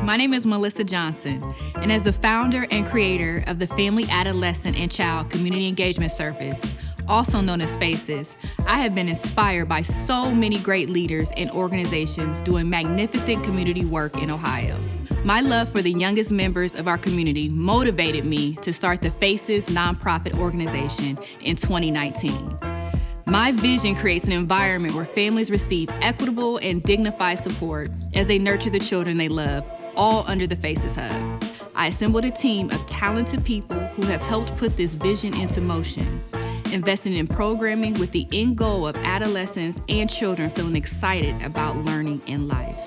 My name is Melissa Johnson, and as the founder and creator of the Family, Adolescent, and Child Community Engagement Service, also known as FACCES, I have been inspired by so many great leaders and organizations doing magnificent community work in Ohio. My love for the youngest members of our community motivated me to start the FACCES nonprofit organization in 2019. My vision creates an environment where families receive equitable and dignified support as they nurture the children they love, all under the FACCES Hub. I assembled a team of talented people who have helped put this vision into motion, investing in programming with the end goal of adolescents and children feeling excited about learning in life.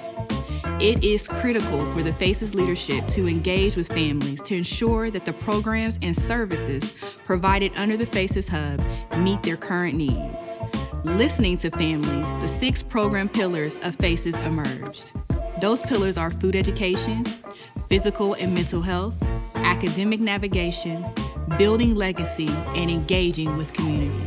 It is critical for the FACCES leadership to engage with families to ensure that the programs and services provided under the FACCES Hub meet their current needs. Listening to families, the 6 program pillars of FACCES emerged. Those pillars are food education, physical and mental health, academic navigation, building legacy, and engaging with community.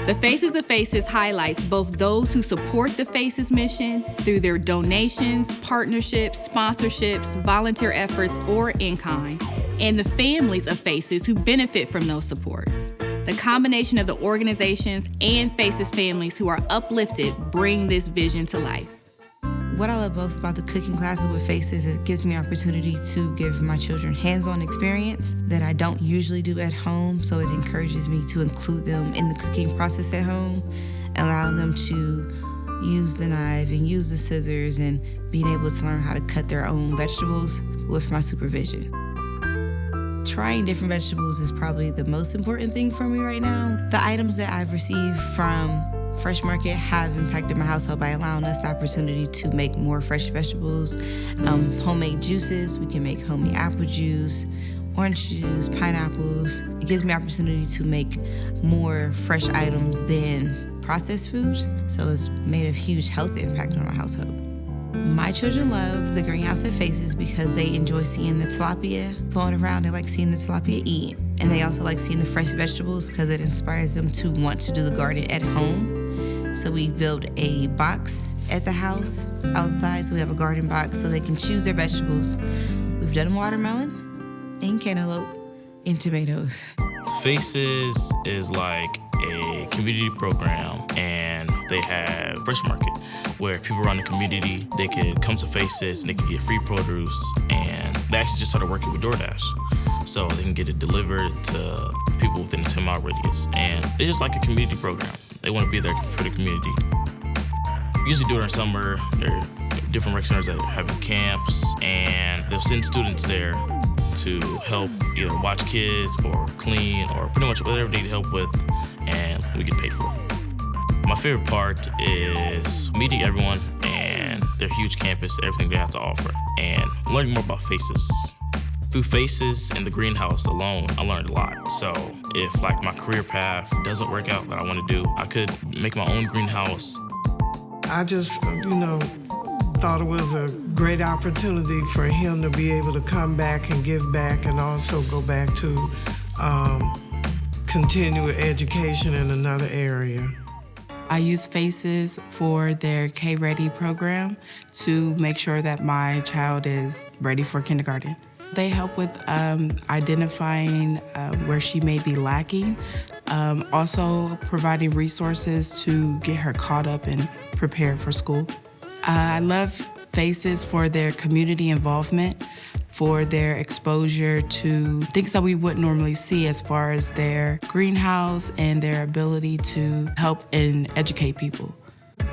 The Faces of FACCES highlights both those who support the FACCES mission through their donations, partnerships, sponsorships, volunteer efforts, or in kind, and the families of FACCES who benefit from those supports. The combination of the organizations and FACCES families who are uplifted bring this vision to life. What I love most about the cooking classes with FACES is it gives me opportunity to give my children hands-on experience that I don't usually do at home, so it encourages me to include them in the cooking process at home, allowing them to use the knife and use the scissors and being able to learn how to cut their own vegetables with my supervision. Trying different vegetables is probably the most important thing for me right now. The items that I've received from Fresh Market have impacted my household by allowing us the opportunity to make more fresh vegetables, homemade juices. We can make homemade apple juice, orange juice, pineapples. It gives me opportunity to make more fresh items than processed foods, so it's made a huge health impact on my household. My children love the greenhouse at FACES because they enjoy seeing the tilapia flowing around. They like seeing the tilapia eat, and they also like seeing the fresh vegetables because it inspires them to want to do the garden at home. So we built a box at the house outside, so we have a garden box so they can choose their vegetables. We've done watermelon and cantaloupe and tomatoes. FACES is like a community program, and they have Fresh Market where people around the community, they could come to FACES and they can get free produce, and they actually just started working with DoorDash. So they can get it delivered to people within a 10-mile radius. And it's just like a community program. They want to be there for the community. We usually do it in the summer. There are different rec centers that are having camps, and they'll send students there to help either watch kids or clean or pretty much whatever they need help with, and we get paid for it. My favorite part is meeting everyone and their huge campus, everything they have to offer, and learning more about FACES. Through FACES and the greenhouse alone, I learned a lot. So if like my career path doesn't work out that I want to do, I could make my own greenhouse. I just, thought it was a great opportunity for him to be able to come back and give back and also go back to continue education in another area. I use FACES for their K-Ready program to make sure that my child is ready for kindergarten. They help with identifying where she may be lacking, also providing resources to get her caught up and prepared for school. I love FACES for their community involvement, for their exposure to things that we wouldn't normally see as far as their greenhouse and their ability to help and educate people.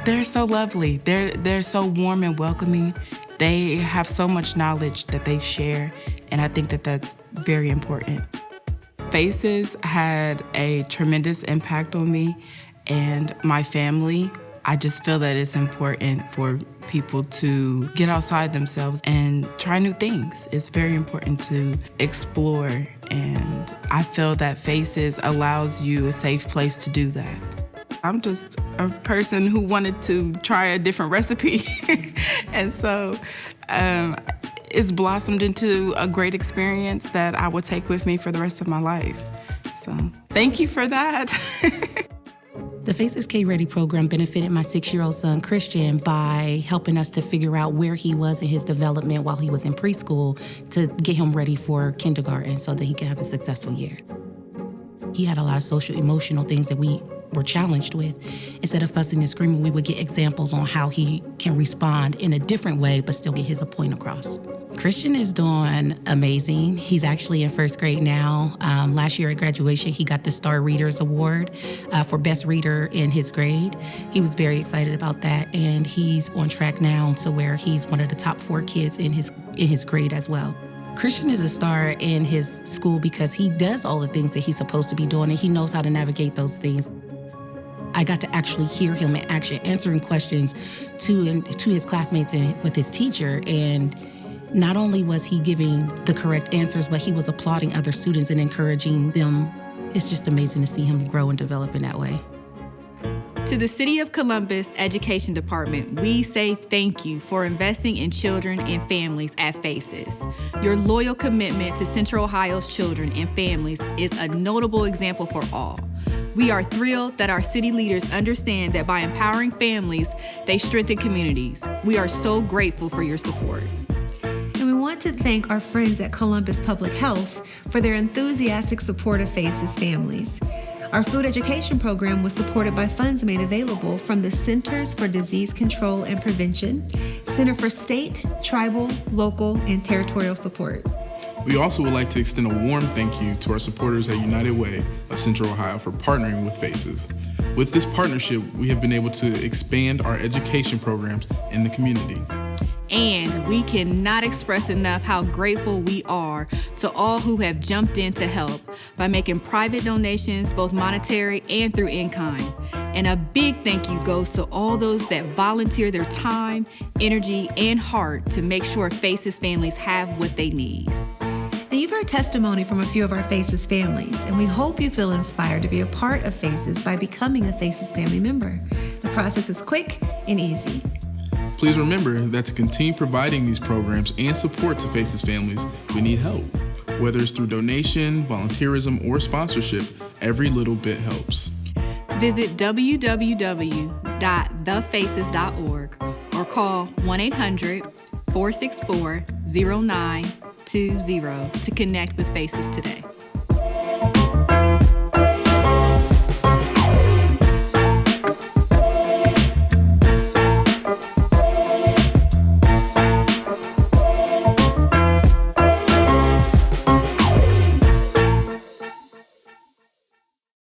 They're so lovely. They're so warm and welcoming. They have so much knowledge that they share, and I think that that's very important. FACES had a tremendous impact on me and my family. I just feel that it's important for people to get outside themselves and try new things. It's very important to explore, and I feel that FACES allows you a safe place to do that. I'm just a person who wanted to try a different recipe. And so it's blossomed into a great experience that I will take with me for the rest of my life. So thank you for that. The FACES K-Ready program benefited my 6-year-old son, Christian, by helping us to figure out where he was in his development while he was in preschool to get him ready for kindergarten so that he could have a successful year. He had a lot of social, emotional things that we were challenged with. Instead of fussing and screaming, we would get examples on how he can respond in a different way but still get his point across. Christian is doing amazing. He's actually in 1st grade now. Last year at graduation, he got the Star Readers Award for Best Reader in his grade. He was very excited about that, and he's on track now to where he's one of the top 4 kids in his grade as well. Christian is a star in his school because he does all the things that he's supposed to be doing, and he knows how to navigate those things. I got to actually hear him in action, answering questions to his classmates and with his teacher, and not only was he giving the correct answers, but he was applauding other students and encouraging them. It's just amazing to see him grow and develop in that way. To the City of Columbus Education Department, we say thank you for investing in children and families at FACES. Your loyal commitment to Central Ohio's children and families is a notable example for all. We are thrilled that our city leaders understand that by empowering families, they strengthen communities. We are so grateful for your support. And we want to thank our friends at Columbus Public Health for their enthusiastic support of FACES families. Our food education program was supported by funds made available from the Centers for Disease Control and Prevention, Center for State, Tribal, Local, and Territorial Support. We also would like to extend a warm thank you to our supporters at United Way of Central Ohio for partnering with FACES. With this partnership, we have been able to expand our education programs in the community. And we cannot express enough how grateful we are to all who have jumped in to help by making private donations, both monetary and through in-kind. And a big thank you goes to all those that volunteer their time, energy, and heart to make sure FACES families have what they need. Now, you've heard testimony from a few of our FACES families, and we hope you feel inspired to be a part of FACES by becoming a FACES family member. The process is quick and easy. Please remember that to continue providing these programs and support to FACES families, we need help. Whether it's through donation, volunteerism, or sponsorship, every little bit helps. Visit www.thefaces.org or call 1-800-464-0920 to connect with FACES today.